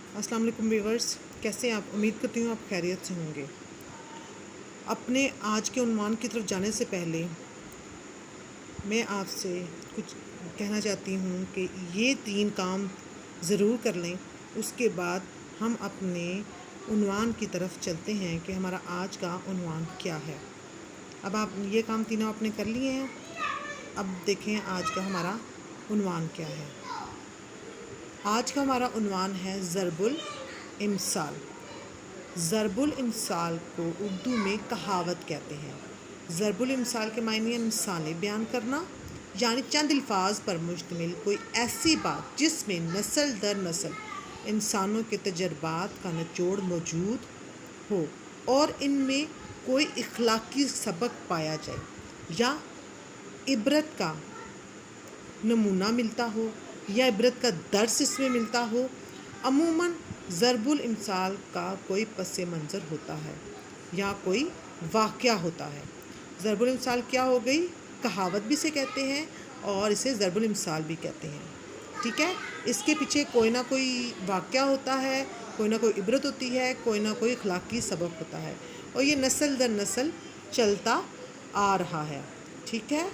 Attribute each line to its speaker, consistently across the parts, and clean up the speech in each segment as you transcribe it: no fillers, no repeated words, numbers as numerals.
Speaker 1: अस्सलाम वालेकुम व्यूअर्स, कैसे हैं आप। उम्मीद करती हूँ आप खैरियत से होंगे। अपने आज के उन्वान की तरफ जाने से पहले मैं आपसे कुछ कहना चाहती हूँ कि ये 3 काम ज़रूर कर लें, उसके बाद हम अपने उन्वान की तरफ चलते हैं कि हमारा आज का उन्वान क्या है। अब आप ये काम तीनों आपने कर लिए हैं। अब देखें आज का हमारा उन्वान क्या है। आज का हमारा उन्वान है ज़रबुल इमसाल। ज़रबुल इमसाल को उर्दू में कहावत कहते हैं। ज़रबुल इमसाल के मायने मिसालें बयान करना, यानी चंद अल्फाज पर मुश्तमिल कोई ऐसी बात जिसमें नस्ल दर नस्ल इंसानों के तजर्बात का निचोड़ मौजूद हो और इनमें कोई इखलाकी सबक पाया जाए या इबरत का नमूना मिलता हो या इबरत का दर्स इसमें मिलता हो। अमूमन ज़रबुल इमसाल का कोई पस मंज़र होता है या कोई वाक़या होता है। ज़रबुल इमसाल क्या हो गई, कहावत भी इसे कहते हैं और इसे ज़रबुल इमसाल भी कहते हैं। ठीक है, इसके पीछे कोई ना कोई वाक़या होता है, कोई ना कोई इबरत होती है, कोई ना कोई अखलाकी सबक होता है और ये नस्ल दर नस्ल चलता आ रहा है। ठीक है,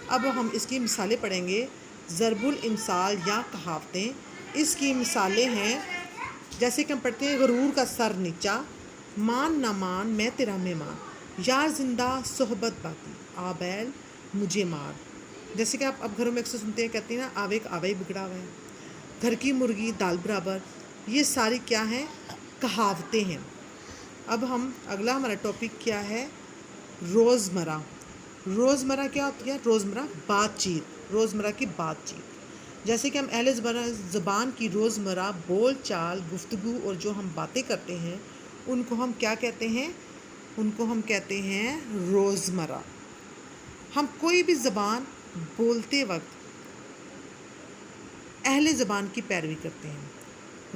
Speaker 1: अब हम इसकी मिसालें पढ़ेंगे। ज़रबुल इमसाल या कहावतें, इसकी मिसालें हैं जैसे कि हम पढ़ते हैं, गरूर का सर नीचा, मान ना मान मैं तेरा मेहमान, यार जिंदा सोहबत बाकी, आ बैल मुझे मार। जैसे कि आप अब घरों में अक्सर सुनते हैं, कहते हैं ना, आवे का आवे ही बिगड़ा हुआ है, घर की मुर्गी दाल बराबर। ये सारी क्या हैं, कहावतें हैं। अब हम अगला हमारा टॉपिक क्या है, रोज़मर्रा। रोज़मर्रा क्या होती है, रोज़मर्रा बातचीत, रोज़मर्रा की बातचीत। जैसे कि हम अहले ज़बान की रोज़मर्रा बोल चाल गुफ्तगू और जो हम बातें करते हैं उनको हम क्या कहते हैं, उनको हम कहते हैं रोज़मर्रा। हम कोई भी ज़बान बोलते वक्त अहले ज़बान की पैरवी करते हैं।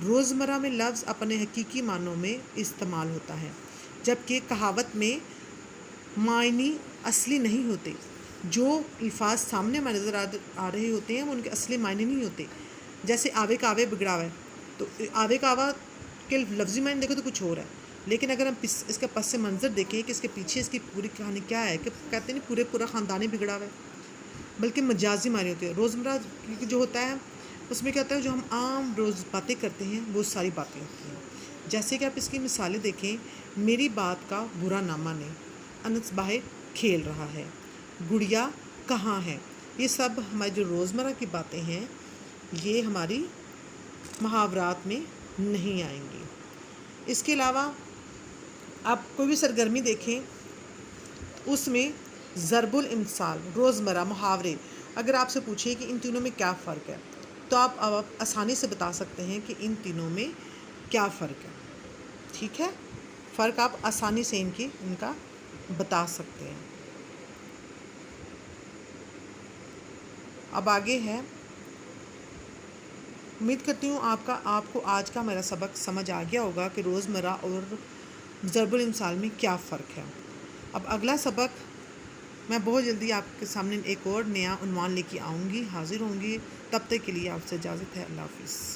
Speaker 1: रोज़मर्रा में लफ्ज़ अपने हकीकी मानों में इस्तेमाल होता है, जबकि कहावत में मायनी असली नहीं होते। जो अल्फाज सामने हमारे नज़र आ रहे होते हैं वो उनके असली मायने नहीं होते। जैसे आवे का आवे बिगड़ा हुआ है, तो आवे का आवा के लफ्ज़ी मायने देखो तो कुछ और है, लेकिन अगर हम इसका पस मंज़र देखें कि इसके पीछे इसकी पूरी कहानी क्या है, कि कहते हैं पूरा ख़ानदान ही बिगड़ा हुआ है, बल्कि मजाजी मायने होती है। रोज़मर्रा जो होता है उसमें क्या होता है, जो हम आम रोज़ बातें करते हैं वो सारी बातें होती हैं। जैसे कि आप इसकी मिसालें देखें, मेरी बात का बुरा ना माने, अनस बाहर खेल रहा है, गुड़िया कहाँ है। ये सब हमारी जो रोज़मर्रा की बातें हैं ये हमारी मुहावरात में नहीं आएंगी। इसके अलावा आप कोई भी सरगर्मी देखें, उसमें ज़रबुल इमसाल, रोज़मर्रा, मुहावरे, अगर आपसे पूछे कि इन तीनों में क्या फ़र्क है, तो आप आसानी से बता सकते हैं कि इन तीनों में क्या फ़र्क है। ठीक है, फ़र्क आप आसानी से इनका बता सकते हैं। अब आगे है, उम्मीद करती हूँ आपको आज का मेरा सबक समझ आ गया होगा कि रोज़मर्रा और ज़रबुल इमसाल में क्या फ़र्क है। अब अगला सबक मैं बहुत जल्दी आपके सामने एक और नया उन्वान लेके आऊँगी, हाज़िर होंगी। तब तक के लिए आपसे इजाज़त है। अल्लाह हाफ़िज़।